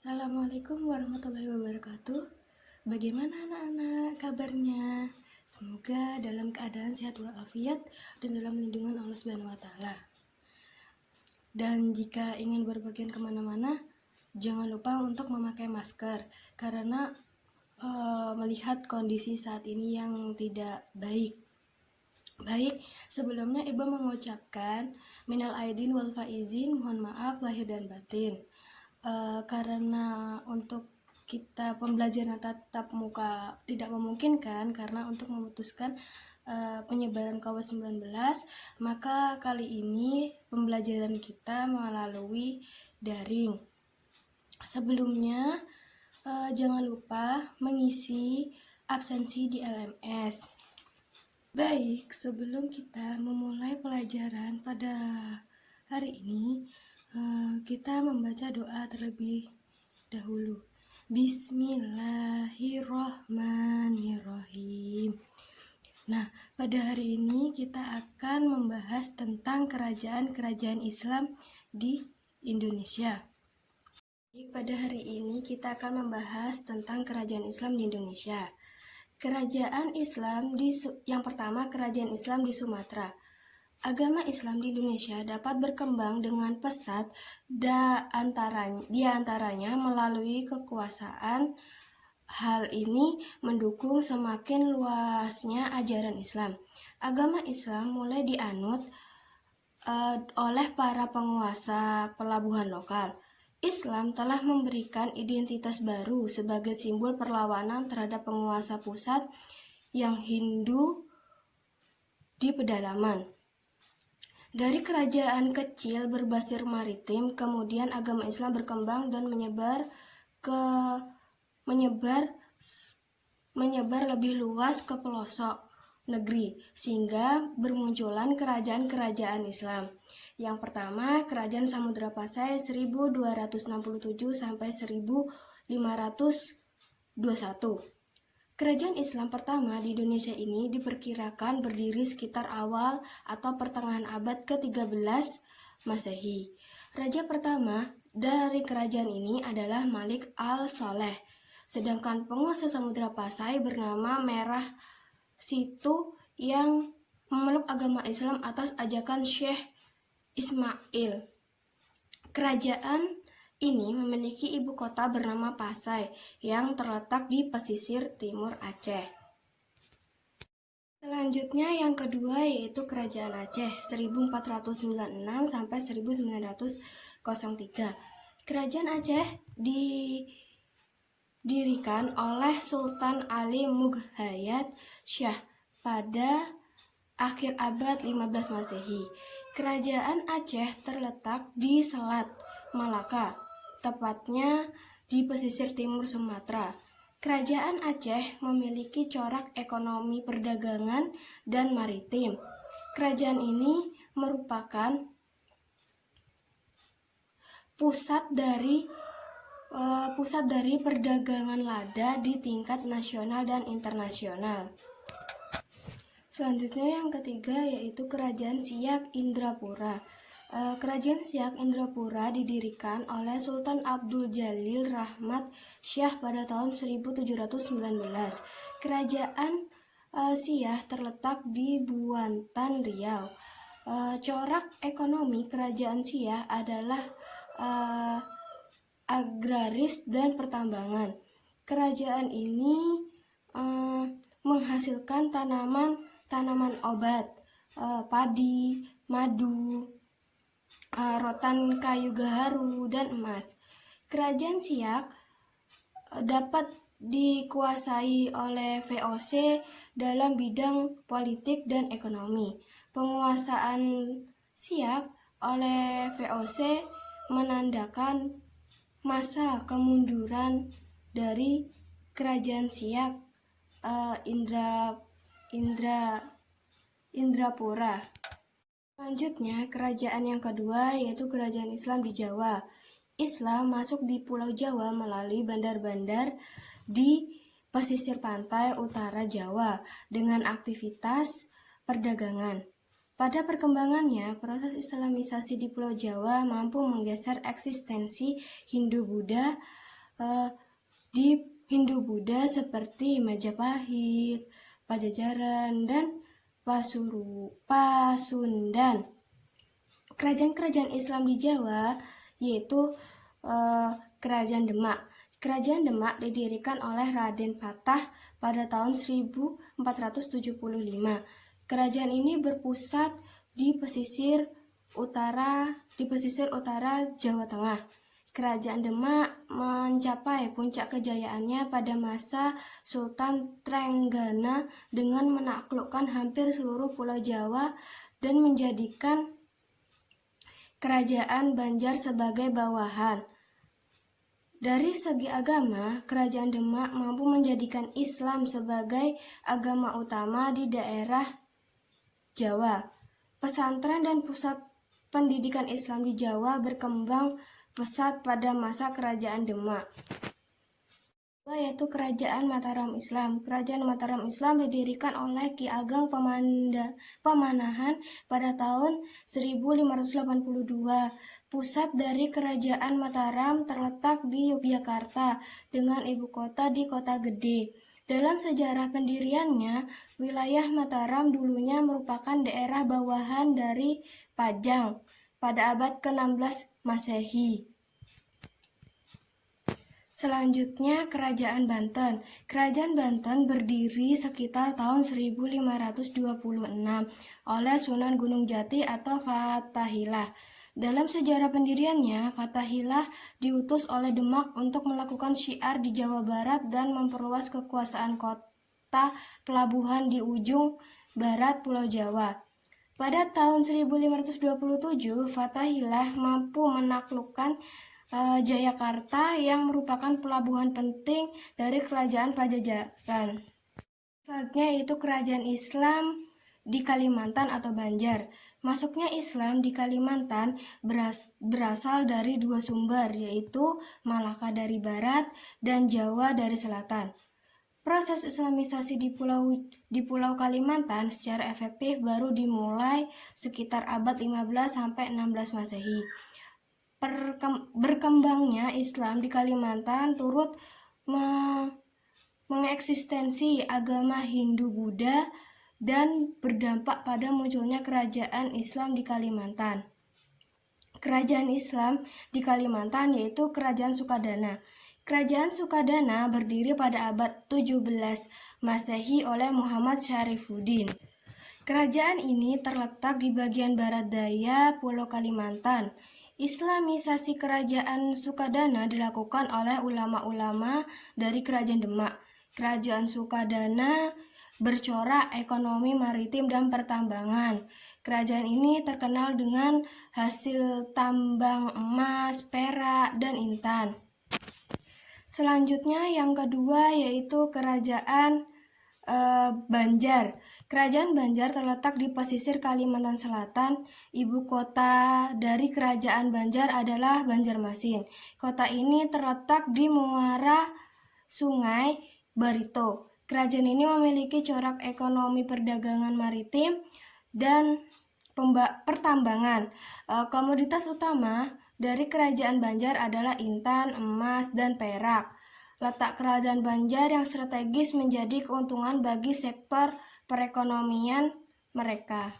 Assalamualaikum warahmatullahi wabarakatuh. Bagaimana anak-anak kabarnya? Semoga dalam keadaan sehat walafiat dan dalam lindungan Allah Subhanahu wa Ta'ala. Dan jika ingin berpergian kemana-mana, jangan lupa untuk memakai masker karena melihat kondisi saat ini yang tidak baik. Baik, sebelumnya Ibu mengucapkan minal aidin wal faizin, mohon maaf lahir dan batin. Karena untuk kita pembelajaran tatap muka tidak memungkinkan karena untuk memutuskan penyebaran COVID-19, maka kali ini pembelajaran kita melalui daring. Sebelumnya, jangan lupa mengisi absensi di LMS. Baik, sebelum kita memulai pelajaran pada hari ini, kita membaca doa terlebih dahulu. Bismillahirrohmanirrohim. Nah, pada hari ini kita akan membahas tentang kerajaan-kerajaan Islam di Indonesia. Pada hari ini kita akan membahas tentang kerajaan Islam di Indonesia. Kerajaan Islam yang pertama, kerajaan Islam di Sumatera. Agama Islam di Indonesia dapat berkembang dengan pesat di antaranya melalui kekuasaan. Hal ini mendukung semakin luasnya ajaran Islam. Agama Islam mulai dianut oleh para penguasa pelabuhan lokal. Islam telah memberikan identitas baru sebagai simbol perlawanan terhadap penguasa pusat yang Hindu di pedalaman. Dari kerajaan kecil berbasis maritim, kemudian agama Islam berkembang dan menyebar lebih luas ke pelosok negeri, sehingga bermunculan kerajaan-kerajaan Islam. Yang pertama, Kerajaan Samudra Pasai 1267 sampai 1521. Kerajaan Islam pertama di Indonesia ini diperkirakan berdiri sekitar awal atau pertengahan abad ke-13 Masehi. Raja pertama dari kerajaan ini adalah Malik al-Soleh, sedangkan penguasa Samudra Pasai bernama Merah Situ yang memeluk agama Islam atas ajakan Syekh Ismail. Kerajaan ini memiliki ibu kota bernama Pasai yang terletak di pesisir timur Aceh. Selanjutnya yang kedua yaitu Kerajaan Aceh 1496 sampai 1903. Kerajaan Aceh didirikan oleh Sultan Ali Mughayat Shah pada akhir abad 15 Masehi. Kerajaan Aceh terletak di Selat Malaka, tepatnya di pesisir timur Sumatera. Kerajaan Aceh memiliki corak ekonomi perdagangan dan maritim. Kerajaan ini merupakan pusat dari perdagangan lada di tingkat nasional dan internasional. Selanjutnya yang ketiga yaitu Kerajaan Siak Indrapura. Kerajaan Siak Indrapura didirikan oleh Sultan Abdul Jalil Rahmat Syah pada tahun 1719. Kerajaan Siak terletak di Buantan, Riau. Corak ekonomi Kerajaan Siak adalah agraris dan pertambangan. Kerajaan ini menghasilkan tanaman obat, padi, madu, rotan kayu gaharu, dan emas. Kerajaan Siak dapat dikuasai oleh VOC dalam bidang politik dan ekonomi. Penguasaan Siak oleh VOC menandakan masa kemunduran dari Kerajaan Siak Indrapura. Selanjutnya, kerajaan yang kedua yaitu Kerajaan Islam di Jawa. Islam masuk di Pulau Jawa melalui bandar-bandar di pesisir pantai utara Jawa dengan aktivitas perdagangan. Pada perkembangannya, proses Islamisasi di Pulau Jawa mampu menggeser eksistensi Hindu-Buddha di Hindu-Buddha seperti Majapahit, Pajajaran, dan Pasundan. Kerajaan-kerajaan Islam di Jawa yaitu Kerajaan Demak. Kerajaan Demak didirikan oleh Raden Patah pada tahun 1475. Kerajaan ini berpusat di pesisir utara Jawa Tengah. Kerajaan Demak mencapai puncak kejayaannya pada masa Sultan Trenggana dengan menaklukkan hampir seluruh Pulau Jawa dan menjadikan Kerajaan Banjar sebagai bawahan. Dari segi agama, Kerajaan Demak mampu menjadikan Islam sebagai agama utama di daerah Jawa. Pesantren dan pusat pendidikan Islam di Jawa berkembang pesat pada masa Kerajaan Demak, yaitu Kerajaan Mataram Islam. Kerajaan Mataram Islam didirikan oleh Ki Ageng Pamanahan pada tahun 1582. Pusat dari Kerajaan Mataram terletak di Yogyakarta dengan ibu kota di Kota Gede. Dalam sejarah pendiriannya, wilayah Mataram dulunya merupakan daerah bawahan dari Pajang pada abad ke-16 Masehi. Selanjutnya, Kerajaan Banten. Kerajaan Banten berdiri sekitar tahun 1526 oleh Sunan Gunung Jati atau Fathahilah. Dalam sejarah pendiriannya, Fathahilah diutus oleh Demak untuk melakukan syiar di Jawa Barat dan memperluas kekuasaan kota pelabuhan di ujung barat Pulau Jawa. Pada tahun 1527, Fathahilah mampu menaklukkan Jayakarta yang merupakan pelabuhan penting dari Kerajaan Pajajaran. Selanjutnya yaitu Kerajaan Islam di Kalimantan atau Banjar. Masuknya Islam di Kalimantan berasal dari dua sumber, yaitu Malaka dari barat dan Jawa dari selatan. Proses Islamisasi di Pulau Kalimantan secara efektif baru dimulai sekitar abad 15 sampai 16 Masehi. Berkembangnya Islam di Kalimantan turut mengeksistensi agama Hindu-Buddha dan berdampak pada munculnya kerajaan Islam di Kalimantan. Kerajaan Islam di Kalimantan yaitu Kerajaan Sukadana. Kerajaan Sukadana berdiri pada abad 17 Masehi oleh Muhammad Syarifuddin. Kerajaan ini terletak di bagian barat daya Pulau Kalimantan. Islamisasi Kerajaan Sukadana dilakukan oleh ulama-ulama dari Kerajaan Demak. Kerajaan Sukadana bercorak ekonomi maritim dan pertambangan. Kerajaan ini terkenal dengan hasil tambang emas, perak, dan intan. Selanjutnya yang kedua yaitu Kerajaan Banjar. Kerajaan Banjar terletak di pesisir Kalimantan Selatan. Ibu kota dari Kerajaan Banjar adalah Banjarmasin. Kota ini terletak di muara Sungai Barito. Kerajaan ini memiliki corak ekonomi perdagangan maritim dan pertambangan. Komoditas utama dari Kerajaan Banjar adalah intan, emas, dan perak. Letak Kerajaan Banjar yang strategis menjadi keuntungan bagi sektor perekonomian mereka.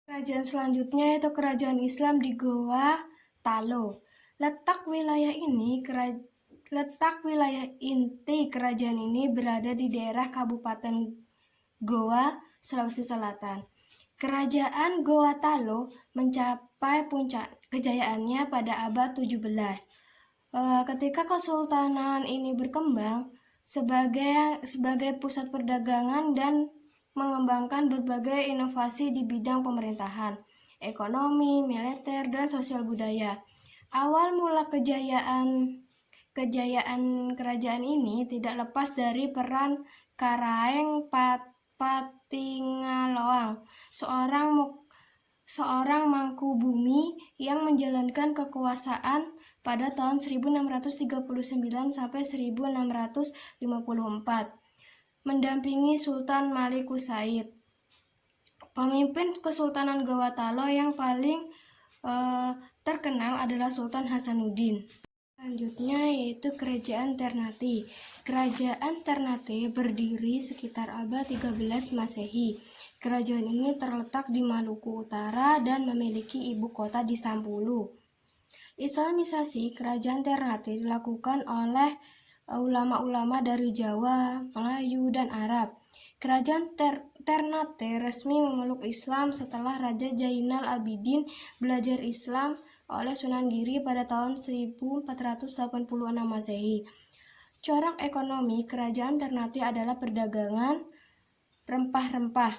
Kerajaan selanjutnya yaitu Kerajaan Islam di Goa Talo. Letak wilayah inti kerajaan ini berada di daerah Kabupaten Goa, Sulawesi Selatan. Kerajaan Goa Talo mencapai puncak kejayaannya pada abad 17. Ketika kesultanan ini berkembang sebagai pusat perdagangan dan mengembangkan berbagai inovasi di bidang pemerintahan, ekonomi, militer, dan sosial budaya. Awal mula kejayaan kerajaan ini tidak lepas dari peran Karaeng Patingaloang, seorang mangkubumi yang menjalankan kekuasaan pada tahun 1639 sampai 1654, mendampingi Sultan Malikus Said. Pemimpin Kesultanan Goa Talo yang paling terkenal adalah Sultan Hasanuddin. Selanjutnya yaitu Kerajaan Ternate. Kerajaan Ternate berdiri sekitar abad 13 Masehi. Kerajaan ini terletak di Maluku Utara dan memiliki ibu kota di Sampulu. Islamisasi Kerajaan Ternate dilakukan oleh ulama-ulama dari Jawa, Melayu, dan Arab. Kerajaan Ternate resmi memeluk Islam setelah Raja Zainal Abidin belajar Islam oleh Sunan Giri pada tahun 1486 Masehi. Corak ekonomi Kerajaan Ternate adalah perdagangan rempah-rempah.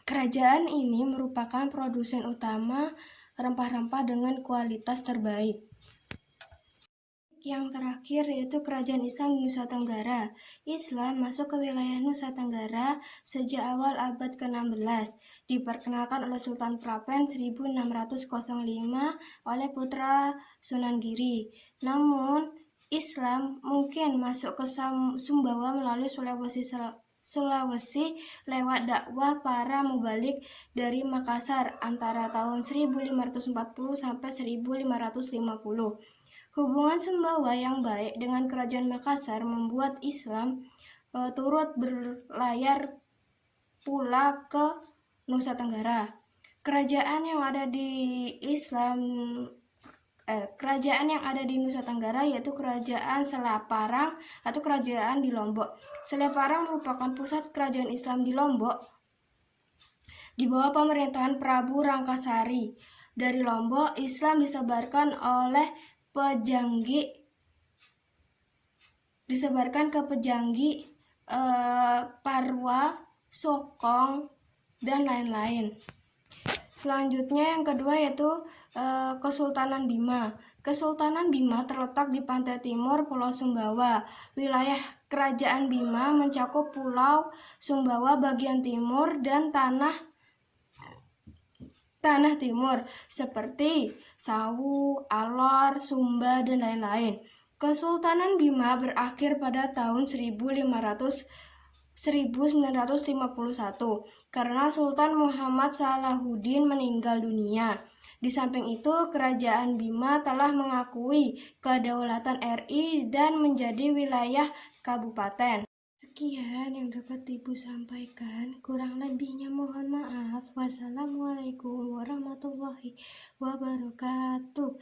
Kerajaan ini merupakan produsen utama rempah-rempah dengan kualitas terbaik. Yang terakhir yaitu Kerajaan Islam di Nusa Tenggara. Islam masuk ke wilayah Nusa Tenggara sejak awal abad ke-16. Diperkenalkan oleh Sultan Prapen 1605 oleh putra Sunan Giri. Namun, Islam mungkin masuk ke Sumbawa melalui Sulawesi lewat dakwah para mubalik dari Makassar antara tahun 1540 sampai 1550. Hubungan Sumbawa yang baik dengan Kerajaan Makassar membuat Islam turut berlayar pula ke Nusa Tenggara. Kerajaan yang ada di Nusa Tenggara yaitu Kerajaan Selaparang atau Kerajaan di Lombok. Selaparang merupakan pusat Kerajaan Islam di Lombok di bawah pemerintahan Prabu Rangkasari. Dari Lombok, Islam disebarkan ke Pejanggi, Parwa, Sokong, dan lain-lain. Selanjutnya yang kedua yaitu Kesultanan Bima. Kesultanan Bima terletak di pantai timur Pulau Sumbawa. Wilayah Kerajaan Bima mencakup Pulau Sumbawa bagian timur dan tanah timur seperti Sawu, Alor, Sumba, dan lain-lain. Kesultanan Bima berakhir pada tahun 1951 karena Sultan Muhammad Salahuddin meninggal dunia. Di samping itu, Kerajaan Bima telah mengakui kedaulatan RI dan menjadi wilayah kabupaten. Sekian yang dapat Ibu sampaikan, kurang lebihnya mohon maaf. Wassalamualaikum warahmatullahi wabarakatuh.